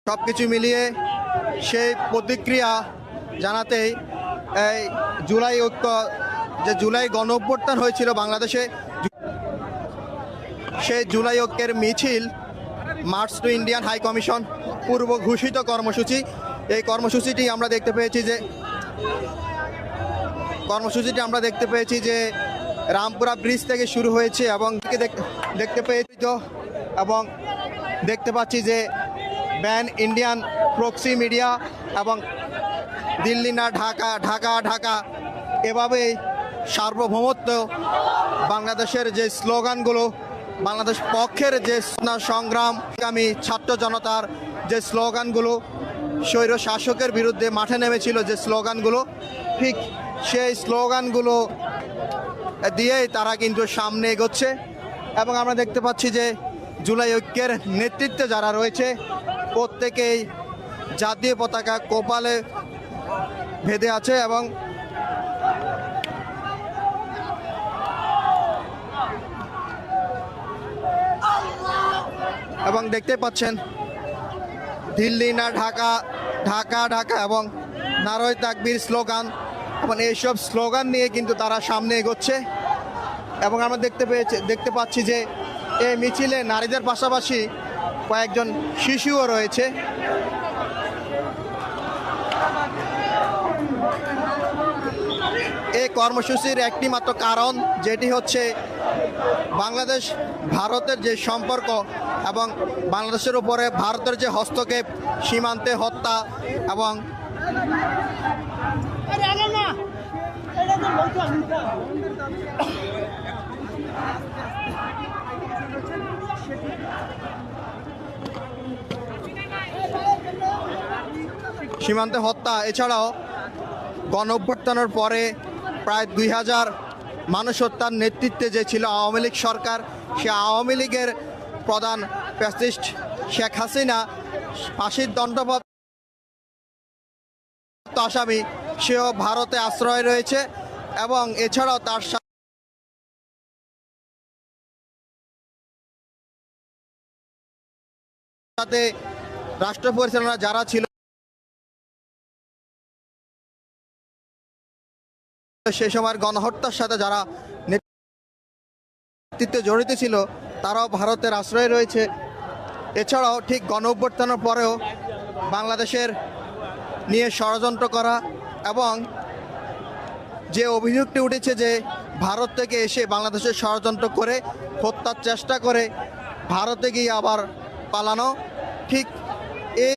সব কিছু মিলিয়ে সেই প্রতিক্রিয়া জানাতেই এই জুলাই ঐক্য যে জুলাই গণ অভ্যুত্থান হয়েছিল বাংলাদেশে, সেই জুলাই ঐক্যের মিছিল march to Indian high commission পূর্ব ঘোষিত কর্মসূচি। এই কর্মসূচিটি আমরা দেখতে পেয়েছি যে রামপুরা ব্রিজ থেকে শুরু হয়েছে এবং দেখতে পাচ্ছি যে ব্যান ইন্ডিয়ান প্রক্সি মিডিয়া এবং দিল্লি না ঢাকা, ঢাকা ঢাকা, এভাবেই সার্বভৌমত্ব বাংলাদেশের যে স্লোগানগুলো, বাংলাদেশ পক্ষের যে সংগ্রামকামী ছাত্র জনতার যে স্লোগানগুলো, স্বৈর শাসকের বিরুদ্ধে মাঠে নেমেছিল যে স্লোগানগুলো, ঠিক সেই স্লোগানগুলো দিয়েই তারা কিন্তু সামনে এগোচ্ছে। এবং আমরা দেখতে পাচ্ছি যে জুলাই ঐক্যের নেতৃত্বে যারা রয়েছে প্রত্যেকেই জাতীয় পতাকা কপালে বেঁধে আছে এবং দেখতে পাচ্ছেন দিল্লি না ঢাকা, ঢাকা ঢাকা এবং নারায়ে তাকবীর স্লোগান এবং এইসব স্লোগান নিয়ে কিন্তু তারা সামনে এগোচ্ছে। এবং আমরা দেখতে পাচ্ছি যে এই মিছিলে নারীদের পাশাপাশি কয়েকজন শিশুও রয়েছে। এই কর্মসূচির একটি মাত্র কারণ, যেটি হচ্ছে বাংলাদেশ ভারতের যে সম্পর্ক এবং বাংলাদেশের উপরে ভারতের যে হস্তক্ষেপ, সীমান্তে হত্যা এবং সীমান্তে হত্যা, এছাড়াও গণ অভ্যুত্থানের পরে প্রায় 2000 মানুষ হত্যার নেতৃত্বে যে ছিল আওয়ামী লীগ সরকার, সে আওয়ামী লীগের প্রধান ফ্যাসিস্ট শেখ হাসিনা ফাঁসির দণ্ডপ্রাপ্ত আসামি, সেও ভারতে আশ্রয় রয়েছে। এবং এছাড়াও তার সাথে রাষ্ট্র পরিচালনা যারা ছিল, সেই সময়ের গণহত্যার সাথে যারা নেতৃত্বে জড়িত ছিল, তারাও ভারতের আশ্রয়ে রয়েছে। এছাড়াও ঠিক গণ অভ্যুত্থানের পরেও বাংলাদেশের নিয়ে ষড়যন্ত্র করা এবং যে অভিযোগটি উঠেছে যে ভারত থেকে এসে বাংলাদেশে ষড়যন্ত্র করে হত্যার চেষ্টা করে ভারতে গিয়ে আবার পালানো, ঠিক